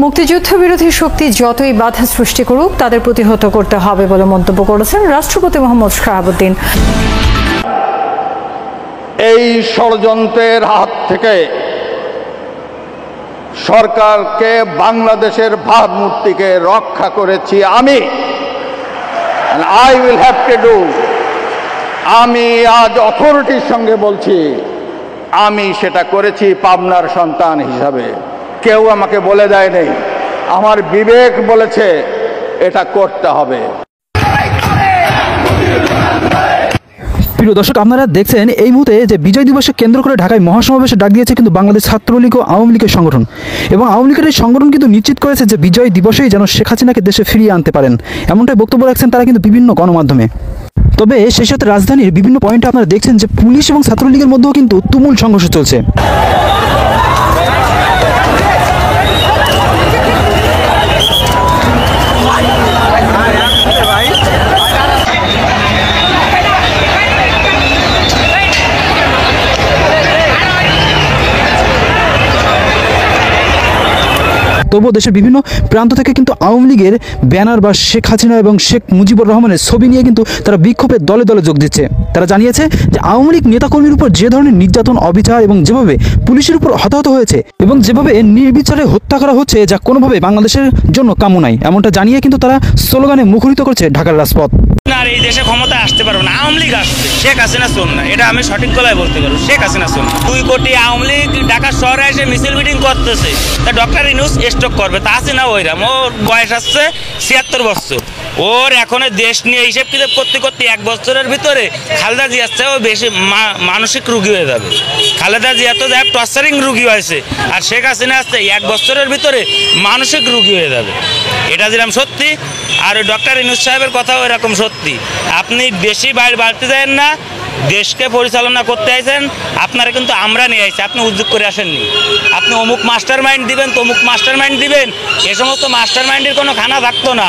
মুক্তিযুদ্ধ বিরোধী শক্তি যতই বাধা সৃষ্টি করুক তাদের প্রতিহত করতে হবে বলে মন্তব্য করেছেন রাষ্ট্রপতি মোহাম্মদ শাহাবুদ্দিন। এই ষড়যন্ত্রের হাত থেকে সরকারকে, বাংলাদেশের ভাবমূর্তিকে রক্ষা করেছি আমি। আমি আজ অথরিটির সঙ্গে বলছি, আমি সেটা করেছি পাবনার সন্তান হিসাবে। কেউ আমাকে বলে দেয় নেই, আমার বিবেক বলেছে এটা করতে হবে। প্রিয় দর্শক, আপনারা দেখছেন এই মুহূর্তে যে বিজয় দিবসকে কেন্দ্র করে ঢাকায় মহাসমাবেশে ডাক দিয়েছে কিন্তু বাংলাদেশ ছাত্রলীগ ও আওয়ামী লীগের সংগঠন। এবং আওয়ামী লীগের এই সংগঠন কিন্তু নিশ্চিত করেছে যে বিজয় দিবসেই যেন শেখ হাসিনাকে দেশে ফিরিয়ে আনতে পারেন, এমনটাই বক্তব্য রাখছেন তারা কিন্তু বিভিন্ন গণমাধ্যমে। তবে সেই সাথে রাজধানীর বিভিন্ন পয়েন্টে আপনারা দেখছেন যে পুলিশ এবং ছাত্রলীগের মধ্যেও কিন্তু তুমুল সংঘর্ষ চলছে। তবুও দেশের বিভিন্ন প্রান্ত থেকে কিন্তু আওয়ামী লীগের ব্যানার বা শেখ হাসিনা এবং শেখ মুজিবুর রহমানের ছবি নিয়ে কিন্তু তারা বিক্ষোভের দলে দলে যোগ দিচ্ছে। তারা জানিয়েছে যে আওয়ামী লীগ নেতাকর্মীর উপর যে ধরনের নির্যাতন, অবিচার এবং যেভাবে পুলিশের উপর হতাহত হয়েছে এবং যেভাবে নির্বিচারে হত্যা করা হচ্ছে, যা কোনোভাবে বাংলাদেশের জন্য কাম্য নাই, এমনটা জানিয়ে কিন্তু তারা স্লোগানে মুখরিত করছে ঢাকার রাজপথ। আর এই দেশে ক্ষমতা আসতে পারবো না, আওয়ামী লীগ আসছে, শেখ হাসিনা শোন না, এটা আমি সঠিক গলায় বলতে পারবো, শেখ হাসিনা শোন। 2 কোটি আওয়ামী লীগ ঢাকা শহরে এসে মিছিল মিটিং করতেছে, তা ডক্টর ইউনূস স্টক করবে, তা হাসিনা ওইরাম, ওর বয়স আসছে 76 বছর, ওর এখন দেশ নিয়ে হিসেব কিতাব করতে করতে 1 বছরের ভিতরে খালেদা জিয়ার চেয়েও বেশি মানসিক রুগী হয়ে যাবে। খালেদা জিয়া তো যাই টর্চারিং রুগী হয়েছে, আর শেখ হাসিনা আসছে 1 বছরের ভিতরে মানসিক রুগী হয়ে যাবে। এটা যেরকম সত্যি, আর ডক্টর ইউনূস সাহেবের কথাও এরকম সত্যি। আপনি বেশি বাইরে বাড়তে যাবেন না, দেশকে পরিচালনা করতে আইছেন, আপনারা কিন্তু আমরা নিয়ে আইছি, আপনি উদ্যোগ করে আসেননি। আপনি অমুক মাস্টার মাইন্ড দিবেন, তমুক মাস্টার মাইন্ড দিবেন, এ সমস্ত মাস্টার মাইন্ডের কোনো খানা থাকতো না।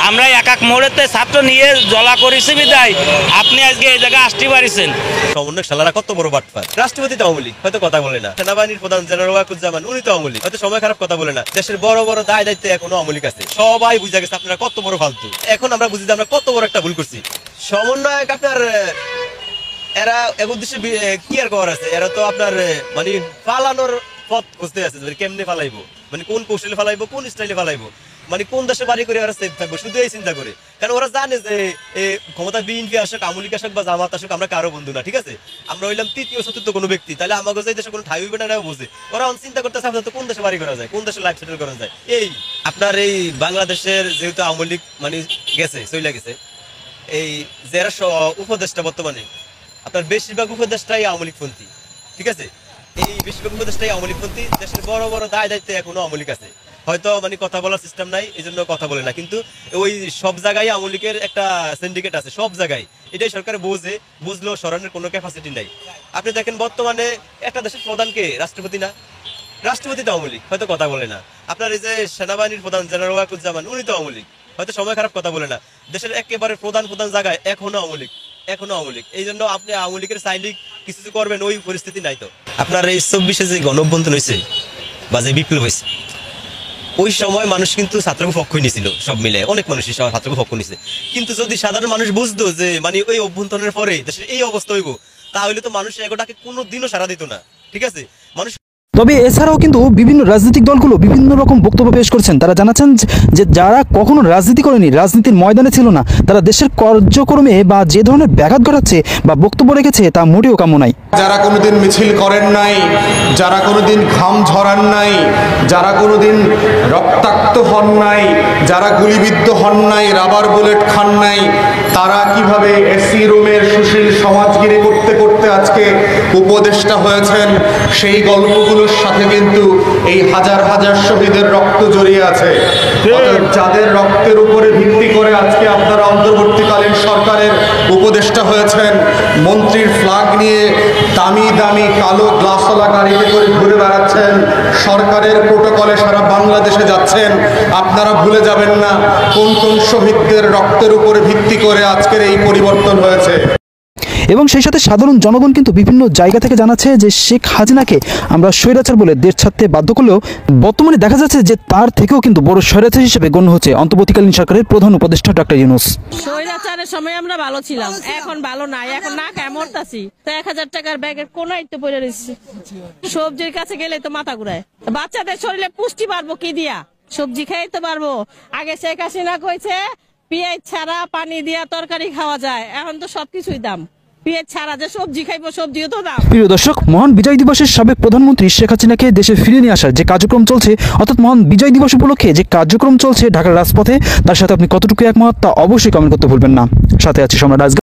আমরা এক এক মোড়েতে ছাত্র নিয়ে জ্বলা করেছি বিদায় আপনি আজকে এই জায়গায় আসতে পারিছেন। সমন্বয়ক শালারা কত বড় বাটপার। রাষ্ট্রপতি আওয়ামী লীগ হয়তো কথা বলে না, সেনাবাহিনীর প্রধান জেনারেল ওয়াকুজ্জামান উনি তো আওয়ামী লীগ, হয়তো সময় খারাপ কথা বলে না। দেশের বড় বড় দায় দায়িত্বে এখনো আওয়ামী লীগ আছে, সবাই বুঝা গেছে আপনারা কত বড় ফালতু। এখন আমরা বুঝি যে আমরা কত বড় একটা ভুল করছি। সমন্বয়ক আপনার এরা এক উদ্দেশ্যে কি আর করার আছে, এরা তো আপনার মানে পালানোর পথ খুঁজতে আছে, কেমনে ফালাইবো, মানে কোন কৌশলে ফালাইবো, কোন স্টাইলে ফালাইবো, মানে কোন দেশে বাড়ি করে ওরা সেফ থাকবো, শুধু এই চিন্তা করে। কারণ ওরা জানে যে ক্ষমতা বিএনপি আসুক, আওয়ামী লীগ আসুক বা জামাত আসুক, আমরা কারো বন্ধু না, ঠিক আছে, আমরা হইলাম তৃতীয় চতুর্থ কোনো ব্যক্তি, তাহলে আমাকে যে দেশে কোনো ঠাই হইবে না বোঝে। ওরা চিন্তা করতেছে আপনার কোন দেশে বাড়ি করা যায়, কোন দেশে লাইফ সেটেল করা যায়। এই আপনার এই বাংলাদেশের যেহেতু আওয়ামী লীগ মানে গেছে, চলে গেছে, এই যারা উপদেষ্টা বর্তমানে আপনার বেশিরভাগ উপদেষ্টাই আওয়ামী লীগপন্থী, ঠিক আছে, এই বেশিরভাগ উপদেষ্টাই আওয়ামী লীগপন্থী। দেশের বড় বড় দায় দায়িত্বে এখনো আওয়ামী লীগ আছে, হয়তো মানে কথা বলার সিস্টেম নাই, এই জন্য কথা বলে না, কিন্তু ওই সব জায়গায় আওয়ামী লীগের একটা সিন্ডিকেট আছে, সব জায়গায়। এটাই সরকার বোঝে, বুঝলেও সরানোর কোনো ক্যাপাসিটি নাই। আপনি দেখেন বর্তমানে একটা দেশের প্রধানকে রাষ্ট্রপতি না, রাষ্ট্রপতি তো আওয়ামী লীগ, হয়তো কথা বলে না। আপনার এই যে সেনাবাহিনীর প্রধান জেনারেল ওয়াকুজ্জামান উনি তো আওয়ামী লীগ, হয়তো সময় খারাপ কথা বলে না। দেশের একেবারে প্রধান জায়গায় এখনো আওয়ামী লীগ, এখনো আওয়ামী লীগ। এই জন্য আপনি আওয়ামী লীগের চাইলেই কিছু করবেন, ওই পরিস্থিতি নাই। তো আপনার এই 24-এ যে গণঅভ্যুত্থান হয়েছে বা যে বিপ্লব হয়েছে, ওই সময় মানুষ কিন্তু ছাত্রকে পক্ষই নিয়েছিল, সব মিলে অনেক মানুষ ছাত্রকে পক্ষ নিয়েছে। কিন্তু যদি সাধারণ মানুষ বুঝতো যে মানে ওই অভ্যুত্থানের পরে দেশের এই অবস্থা হইব, তাহলে তো মানুষ এগোটাকে কোনোদিনও সাড়া দিত না, ঠিক আছে। মানুষ তবে এছাড়াও কিন্তু বিভিন্ন রাজনৈতিক দলগুলো বিভিন্ন রকম বক্তব্য পেশ করছেন। তারা জানাচ্ছেন যে যারা কখনো রাজনীতি করেনি, রাজনীতির ময়দানে ছিল না, তারা দেশের কার্যক্রমে বা যে ধরনের ব্যাঘাত ঘটাচ্ছে বা বক্তব্য রেখেছে তা মোটেও কাম্য নাই। যারা কোনোদিন মিছিল করেন নাই, যারা কোনোদিন ঘাম ঝরান নাই, যারা কোনোদিন রক্তাক্ত হন নাই, যারা গুলিবিদ্ধ হন নাই, রাবার বুলেট খান নাই, তারা কিভাবে এসি রুমের সুশীল সমাজগিরি করতে করতে আজকে উপদেষ্টা হয়েছেন, সেই গল্পগুলোর সাথে কিন্তু এই হাজার হাজার শহীদের রক্ত জড়িয়ে আছে। যাদের রক্তের উপরে ভিত্তি করে আজকে আপনারা অন্তর্বর্তীকালীন সরকারের উপদেষ্টা হয়েছেন, মন্ত্রীর ফ্ল্যাগ নিয়ে দামি দামি কালো গ্লাসওয়ালা গাড়িতে করে ঘুরে বেড়াচ্ছেন, সরকারের প্রোটোকলে সারা বাংলাদেশে যাচ্ছেন, আপনারা ভুলে যাবেন না কোন কোন শহীদদের রক্তের উপরে ভিত্তি করে আজকের এই পরিবর্তন হয়েছে। এবং সেই সাথে সাধারণ জনগণ কিন্তু বিভিন্ন জায়গা থেকে জানাচ্ছে যে শেখ হাসিনাকে আমরা স্বৈরাচার বলে দেশ ছাড়তে বাধ্য করলেও বর্তমানে দেখা যাচ্ছে যে তার থেকেও কিন্তু বড় স্বৈরাচার হিসেবে গণ্য হচ্ছে অন্তর্বর্তীকালীন সরকারের প্রধান উপদেষ্টা ডক্টর ইউনূস। স্বৈরাচারের সময় আমরা ভালো ছিলাম, এখন ভালো নাই, এখন না কেমন আছি। তো 1000 টাকার ব্যাগের কোনায় তো পড়ে রয়েছে, সবজির কাছে গেলে তো মাথা ঘুরায়। বাচ্চাদের শরীরে পুষ্টি পারবো কি দিয়া? সবজি খাই তো পারবো। আগে শেখ হাসিনা কইছে পেঁয়াজ ছাড়া পানি দিয়া তরকারি খাওয়া যায়, এখন তো সবকিছুই দাম। পেঁয়াজ ছাড়া যে সবজি খাইবো, সবজিও তো দাম। প্রিয় দর্শক, মহান বিজয় দিবসের সাবেক প্রধানমন্ত্রী শেখ হাসিনাকে দেশে ফিরিয়ে নিয়ে আসার যে কার্যক্রম চলছে, অর্থাৎ মহান বিজয় দিবস উপলক্ষে যে কার্যক্রম চলছে ঢাকার রাজপথে, তার সাথে আপনি কতটুকু একমত তা অবশ্যই কমেন্ট করতে ভুলবেন না। সাথে আছি সম্রাট।